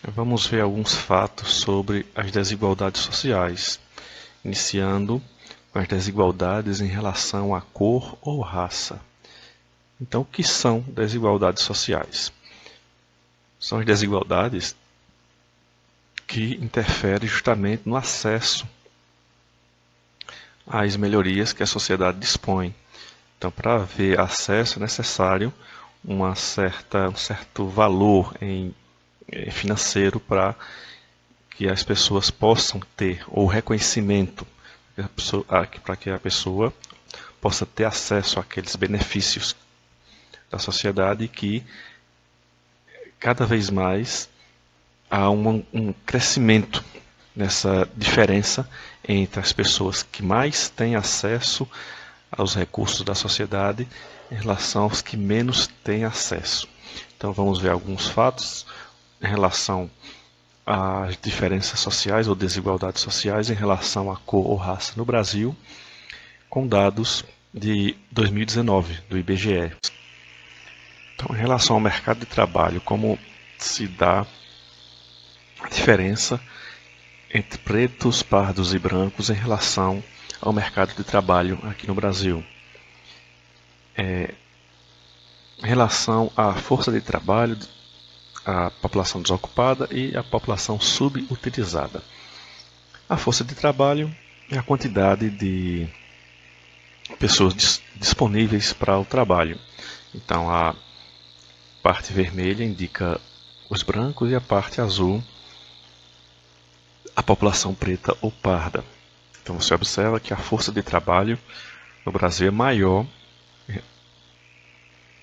Vamos ver alguns fatos sobre as desigualdades sociais, iniciando com as desigualdades em relação à cor ou raça. Então, o que são desigualdades sociais? São as desigualdades que interferem justamente no acesso às melhorias que a sociedade dispõe. Então, para haver acesso é necessário um certo valor financeiro para que as pessoas possam ter, ou reconhecimento, para que a pessoa possa ter acesso àqueles benefícios da sociedade que cada vez mais há um crescimento nessa diferença entre as pessoas que mais têm acesso aos recursos da sociedade em relação aos que menos têm acesso. Então vamos ver alguns fatos em relação às diferenças sociais ou desigualdades sociais em relação à cor ou raça no Brasil, com dados de 2019 do IBGE. Então, em relação ao mercado de trabalho, como se dá a diferença entre pretos, pardos e brancos em relação ao mercado de trabalho aqui no Brasil? Em relação à força de trabalho, a população desocupada e a população subutilizada. A força de trabalho é a quantidade de pessoas disponíveis para o trabalho. Então, a parte vermelha indica os brancos e a parte azul a população preta ou parda. Então, você observa que a força de trabalho no Brasil é maior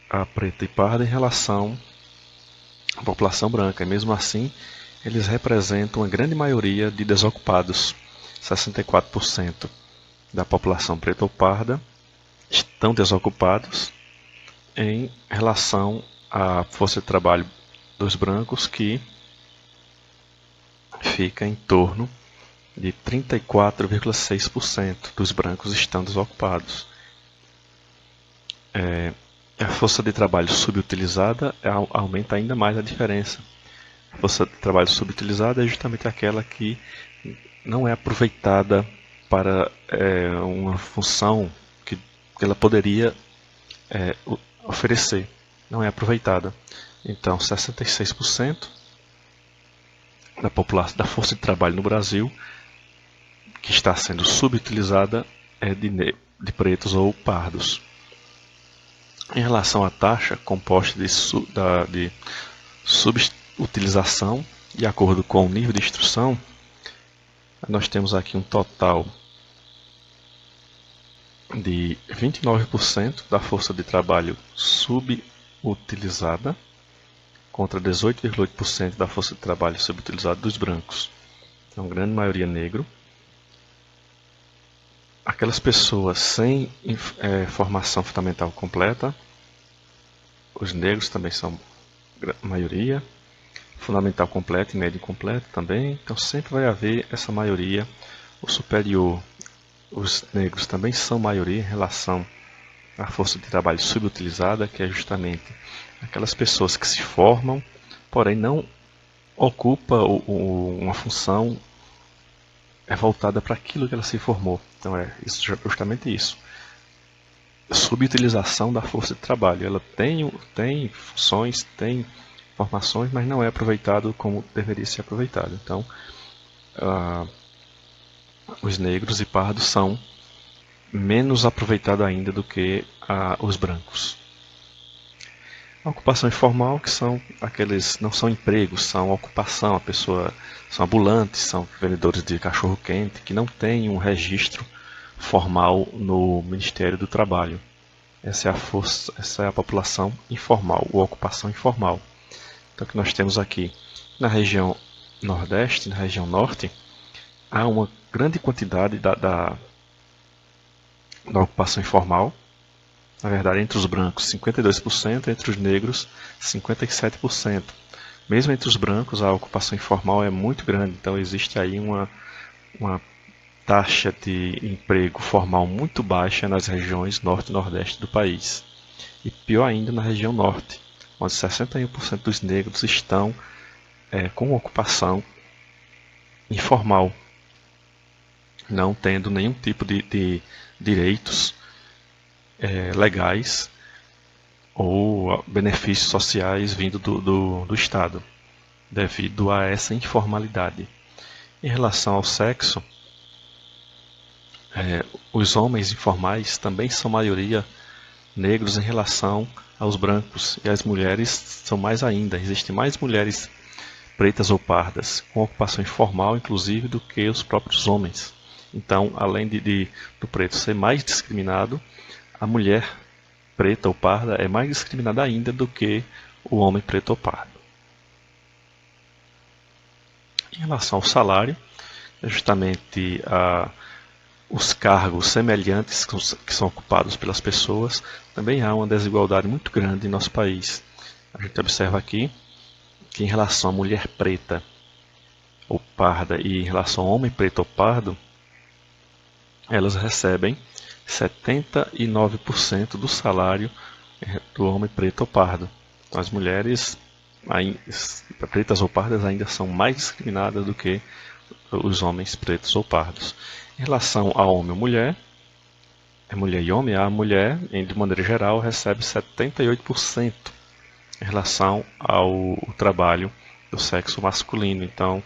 a preta e parda em relação à população branca. E mesmo assim, eles representam a grande maioria de desocupados. 64% da população preta ou parda estão desocupados em relação à força de trabalho dos brancos, que fica em torno de 34,6% dos brancos estão desocupados. A força de trabalho subutilizada aumenta ainda mais a diferença. A força de trabalho subutilizada é justamente aquela que não é aproveitada para uma função que ela poderia oferecer. Não é aproveitada. Então, 66% da população, da força de trabalho no Brasil que está sendo subutilizada é de pretos ou pardos. Em relação à taxa composta de subutilização, de acordo com o nível de instrução, nós temos aqui um total de 29% da força de trabalho subutilizada contra 18,8% da força de trabalho subutilizada dos brancos. Então, grande maioria negro. Aquelas pessoas sem formação fundamental completa, os negros também são a maioria, fundamental completa e médio completo também, então sempre vai haver essa maioria, o superior. Os negros também são maioria em relação à força de trabalho subutilizada, que é justamente aquelas pessoas que se formam, porém não ocupam uma função voltada para aquilo que ela se formou. Então é justamente isso. Subutilização da força de trabalho. Ela tem funções, tem formações, mas não é aproveitado como deveria ser aproveitado. Então, os negros e pardos são menos aproveitados ainda do que os brancos. A ocupação informal, que são aqueles, não são empregos, são ocupação, são ambulantes, são vendedores de cachorro-quente, que não têm um registro formal no Ministério do Trabalho. Essa é a população informal, ou ocupação informal. Então, o que nós temos aqui na região Nordeste, na região Norte, há uma grande quantidade da ocupação informal. Na verdade, entre os brancos, 52%, entre os negros, 57%. Mesmo entre os brancos, a ocupação informal é muito grande, então existe aí uma taxa de emprego formal muito baixa nas regiões norte e nordeste do país. E pior ainda na região norte, onde 61% dos negros estão com ocupação informal, não tendo nenhum tipo de direitos legais ou benefícios sociais vindo do Estado, devido a essa informalidade. Em relação ao sexo, os homens informais também são maioria negros em relação aos brancos, e as mulheres são mais ainda. Existem mais mulheres pretas ou pardas com ocupação informal, inclusive, do que os próprios homens. Então, além do preto ser mais discriminado, a mulher preta ou parda é mais discriminada ainda do que o homem preto ou pardo. Em relação ao salário, é justamente os cargos semelhantes que são ocupados pelas pessoas, também há uma desigualdade muito grande em nosso país. A gente observa aqui que em relação à mulher preta ou parda e em relação ao homem preto ou pardo, elas recebem 79% do salário do homem preto ou pardo. Então, as mulheres pretas ou pardas ainda são mais discriminadas do que os homens pretos ou pardos. Em relação a homem ou mulher, mulher e homem, a mulher, de maneira geral, recebe 78% em relação ao trabalho do sexo masculino. Então,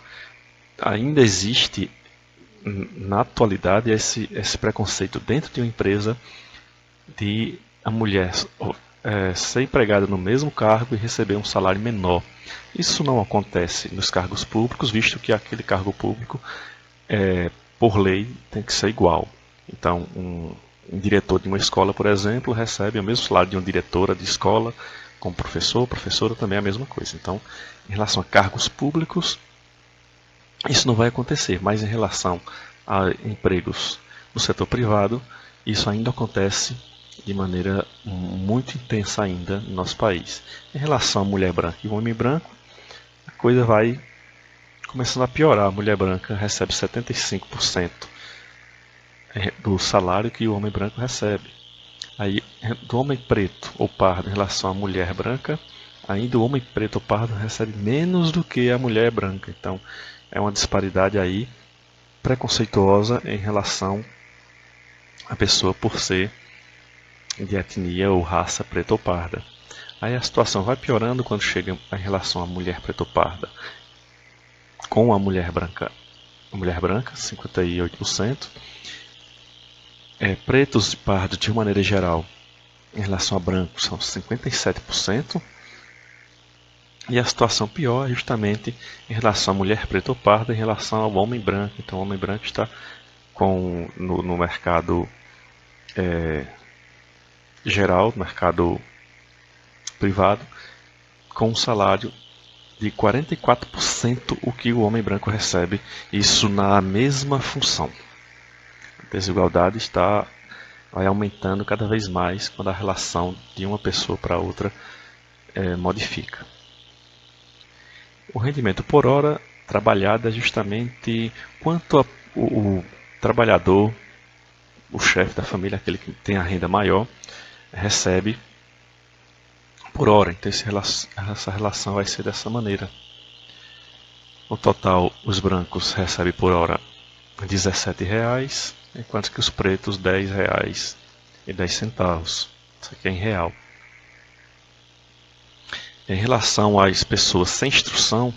ainda existe na atualidade esse preconceito dentro de uma empresa de a mulher ser empregada no mesmo cargo e receber um salário menor. Isso não acontece nos cargos públicos, visto que aquele cargo público, por lei, tem que ser igual. Então, um diretor de uma escola, por exemplo, recebe o mesmo salário de uma diretora de escola, como professor, professora também é a mesma coisa. Então, em relação a cargos públicos, isso não vai acontecer, mas em relação a empregos no setor privado, isso ainda acontece de maneira muito intensa ainda no nosso país. Em relação à mulher branca e o homem branco, a coisa vai começando a piorar. A mulher branca recebe 75% do salário que o homem branco recebe. Aí, do homem preto ou pardo em relação à mulher branca, ainda o homem preto ou pardo recebe menos do que a mulher branca. Então, é uma disparidade aí preconceituosa em relação à pessoa por ser de etnia ou raça preta ou parda. Aí a situação vai piorando quando chega em relação à mulher preta ou parda com a mulher branca. A mulher branca, 58%. Pretos e pardos, de uma maneira geral, em relação a brancos, são 57%. E a situação pior é justamente em relação à mulher preta ou parda em relação ao homem branco. Então, o homem branco está no mercado geral, no mercado privado, com um salário de 44% o que o homem branco recebe, isso na mesma função. A desigualdade vai aumentando cada vez mais quando a relação de uma pessoa para outra modifica. O rendimento por hora trabalhada é justamente quanto o trabalhador, o chefe da família, aquele que tem a renda maior, recebe por hora. Então essa relação vai ser dessa maneira. No total, os brancos recebem por hora R$17, enquanto que os pretos R$10,10. Isso aqui é em real. Em relação às pessoas sem instrução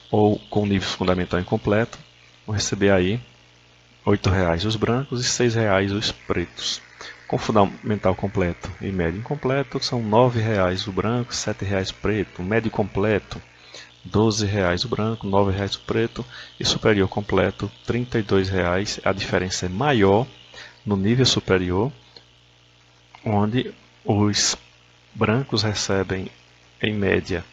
ou com nível fundamental incompleto, vão receber aí R$8 os brancos e R$6 os pretos. Com fundamental completo e médio incompleto são R$9 o branco, R$7 o preto. Médio completo, R$12 o branco, R$9 o preto. E superior completo, R$32. A diferença é maior no nível superior, onde os brancos recebem, em média,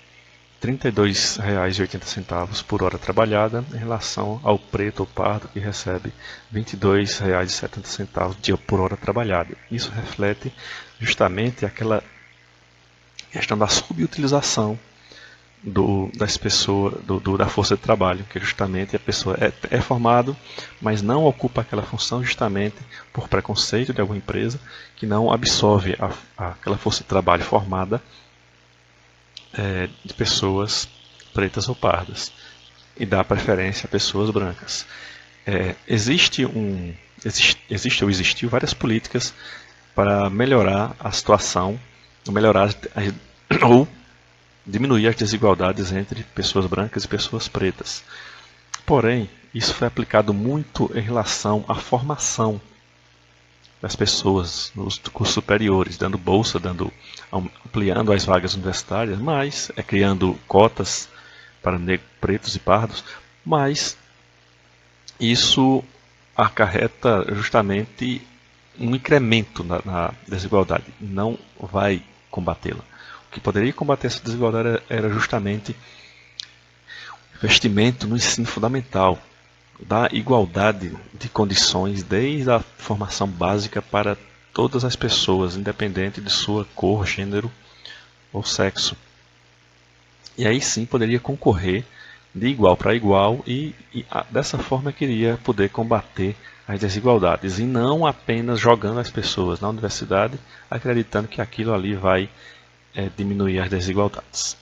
R$32,80 por hora trabalhada, em relação ao preto ou pardo, que recebe R$22,70 por hora trabalhada. Isso reflete justamente aquela questão da subutilização das pessoas, da força de trabalho, que justamente a pessoa é formado, mas não ocupa aquela função justamente por preconceito de alguma empresa que não absorve aquela força de trabalho formada de pessoas pretas ou pardas e dar preferência a pessoas brancas. Existiu várias políticas para melhorar a situação, ou diminuir as desigualdades entre pessoas brancas e pessoas pretas. Porém, isso foi aplicado muito em relação à formação das pessoas nos cursos superiores, dando bolsa, ampliando as vagas universitárias, mas criando cotas para negros, pretos e pardos, mas isso acarreta justamente um incremento na desigualdade, não vai combatê-la. O que poderia combater essa desigualdade era justamente investimento no ensino fundamental, da igualdade de condições desde a formação básica para todas as pessoas, independente de sua cor, gênero ou sexo. E aí sim poderia concorrer de igual para igual e dessa forma queria poder combater as desigualdades e não apenas jogando as pessoas na universidade acreditando que aquilo ali vai diminuir as desigualdades.